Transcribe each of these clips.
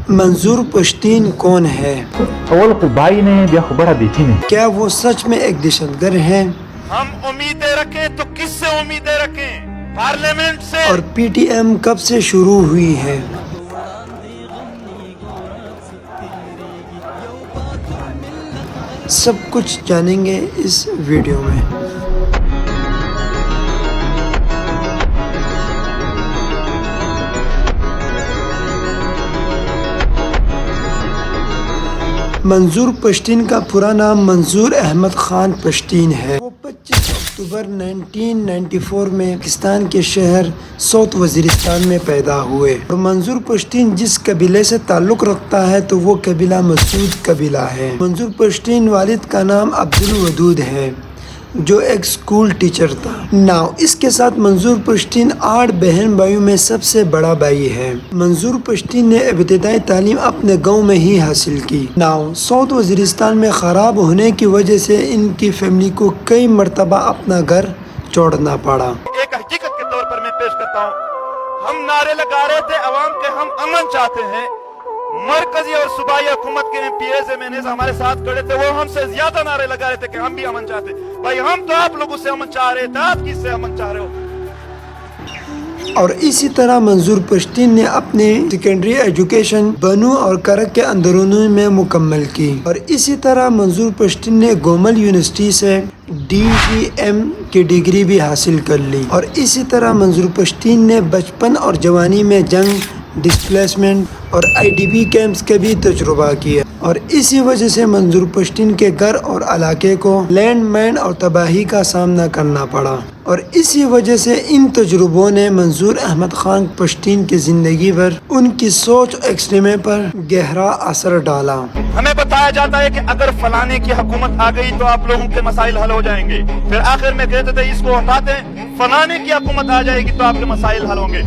منظور پشتین کون ہے؟ اول خو بھائی نے بیا خو بڑا دیکھی نے. کیا وہ سچ میں ایک دہشت گرد ہے؟ ہم امیدیں رکھیں تو کس سے امیدیں رکھیں؟ پارلیمنٹ سے. اور پی ٹی ایم کب سے شروع ہوئی ہے؟ سب کچھ جانیں گے اس ویڈیو میں. منظور پشتین کا پورا نام منظور احمد خان پشتین ہے. وہ 25 اکتوبر 1994 میں پاکستان کے شہر ساؤتھ وزیرستان میں پیدا ہوئے. اور منظور پشتین جس قبیلے سے تعلق رکھتا ہے تو وہ قبیلہ مسعود قبیلہ ہے. منظور پشتین والد کا نام عبدالودود ہے جو ایک سکول ٹیچر تھا. اس کے ساتھ منظور پشتین 8 بہن بھائیوں میں سب سے بڑا بھائی ہے. منظور پشتین نے ابتدائی تعلیم اپنے گاؤں میں ہی حاصل کی. ساؤتھ وزیرستان میں خراب ہونے کی وجہ سے ان کی فیملی کو کئی مرتبہ اپنا گھر چھوڑنا پڑا. ایک حقیقت کے طور پر میں پیش کرتا ہوں، ہم نعرے لگا رہے تھے عوام کے، ہم امن چاہتے ہیں. مرکزی اور صوبائی حکومت کے M P As M N As ہمارے ساتھ کھڑے تھے، وہ ہم سے زیادہ نعرے لگا رہے تھے کہ ہم بھی امن چاہتے. بھائی ہم تو آپ لوگوں سے امن چاہ رہے تھے، آپ کس سے امن چاہ رہے ہو؟ اور اسی طرح منظور پشتین نے اپنی سیکنڈری ایجوکیشن بنو اور کرک کے اندرونی میں مکمل کی. اور اسی طرح منظور پشتین نے گومل یونیورسٹی سے DGM کی ڈگری بھی حاصل کر لی. اور اسی طرح منظور پشتین نے بچپن اور جوانی میں جنگ، ڈسپلیسمنٹ اور IDP کیمپس کا بھی تجربہ کیا. اور اسی وجہ سے منظور پشتین کے گھر اور علاقے کو لینڈ مائن اور تباہی کا سامنا کرنا پڑا. اور اسی وجہ سے ان تجربوں نے منظور احمد خان پشتین کی زندگی پر، ان کی سوچ اور ایکسٹریمے پر گہرا اثر ڈالا. ہمیں بتایا جاتا ہے کہ اگر فلانے کی حکومت آ گئی تو آپ لوگوں کے مسائل حل ہو جائیں گے. پھر آخر میں کہتے تھے اس کو ہٹا دیں، فلانے کی حکومت آ جائے گی تو آپ کے مسائل حل ہوں گے.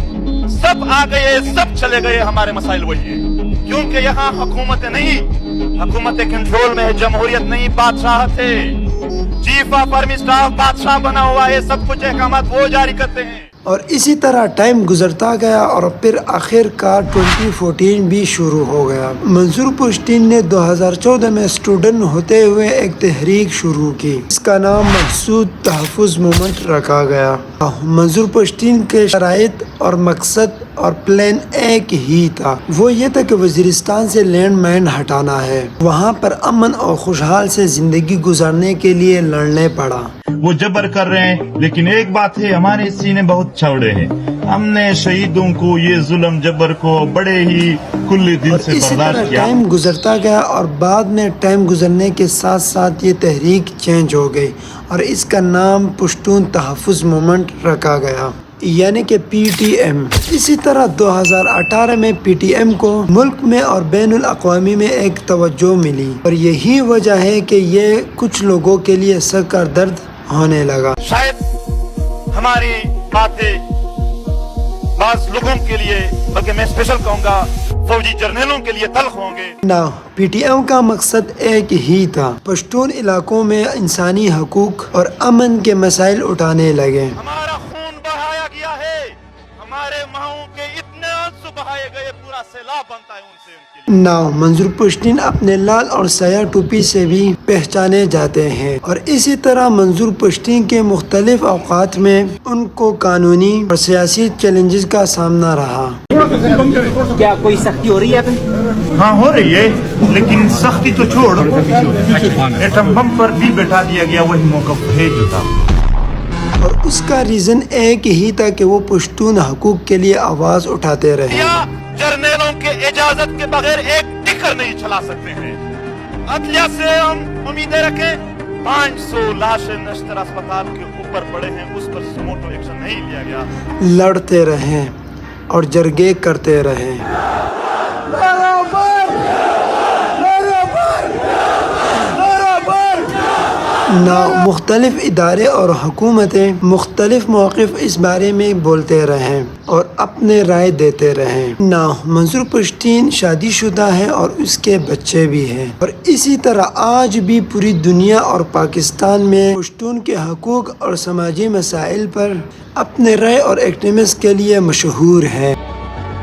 سب آ گئے، سب چلے گئے، ہمارے مسائل وہی ہیں. کیونکہ یہاں حکومت نہیں، حکومت کنٹرول میں ہے، جمہوریت نہیں، بادشاہت ہے. چیف آف آرمی اسٹاف بادشاہ بنا ہوا ہے، سب کچھ احکامات وہ جاری کرتے ہیں. اور اسی طرح ٹائم گزرتا گیا اور پھر آخر کار 2014 بھی شروع ہو گیا. منظور پشتین نے 2014 میں اسٹوڈنٹ ہوتے ہوئے ایک تحریک شروع کی. اس کا نام محسود تحفظ موومنٹ رکھا گیا. منظور پشتین کے شرائط اور مقصد اور پلان ایک ہی تھا، وہ یہ تھا کہ وزیرستان سے لینڈ مائن ہٹانا ہے. وہاں پر امن اور خوشحال سے زندگی گزارنے کے لیے لڑنے پڑا. وہ جبر کر رہے ہیں، لیکن ایک بات ہے، ہمارے سینے بہت چوڑے ہیں. ہم نے شہیدوں کو، یہ ظلم جبر کو بڑے ہی کھلے دل سے برداشت کیا. ٹائم گزرتا گیا اور بعد میں ٹائم گزرنے کے ساتھ ساتھ یہ تحریک چینج ہو گئی اور اس کا نام پشتون تحفظ موومنٹ رکھا گیا، یعنی کہ PTM. اسی طرح 2018 میں PTM کو ملک میں اور بین الاقوامی میں ایک توجہ ملی اور یہی وجہ ہے کہ یہ کچھ لوگوں کے لیے سر کا درد ہونے لگا. شاید ہماری باتیں بعض لوگوں کے لیے، بلکہ میں اسپیشل کہوں گا فوجی جرنیلوں کے لیے تلخ ہوں گے. PTM کا مقصد ایک ہی تھا، پشتون علاقوں میں انسانی حقوق اور امن کے مسائل اٹھانے لگے. ہمارا خون بہایا گیا ہے، ہمارے ماؤں کے اتنے آنسو بہائے گئے، پورا سیلاب بنتا ہے ان سے. منظور پشتین اپنے لال اور سیاہ ٹوپی سے بھی پہچانے جاتے ہیں. اور اسی طرح منظور پشتین کے مختلف اوقات میں ان کو قانونی اور سیاسی چیلنجز کا سامنا رہا. کیا کوئی سختی ہو رہی ہے؟ ہاں ہو رہی ہے، لیکن سختی تو چھوڑ، ایٹم بم پر بھی بیٹھا دیا گیا، وہی موقف ہے جو تھا. اور اس کا ریزن ایک ہی تھا کہ وہ پشتون حقوق کے لیے آواز اٹھاتے رہے. جرنیلوں کے اجازت کے بغیر ایک ٹکر نہیں چلا سکتے ہیں. عدلیہ سے ہم امیدیں رکھیں. 500 لاشیں نشتر اسپتال کے اوپر پڑے ہیں، اس پر سموٹو ایکشن نہیں لیا گیا. لڑتے رہیں اور جرگے کرتے رہیں. مختلف ادارے اور حکومتیں مختلف موقف اس بارے میں بولتے رہیں اور اپنے رائے دیتے رہیں. منظور پشتین شادی شدہ ہے اور اس کے بچے بھی ہیں. اور اسی طرح آج بھی پوری دنیا اور پاکستان میں پشتون کے حقوق اور سماجی مسائل پر اپنے رائے اور ایکٹیویسٹ کے لیے مشہور ہے.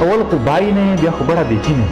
Awal ko bayi na yan, di ako bara di sini.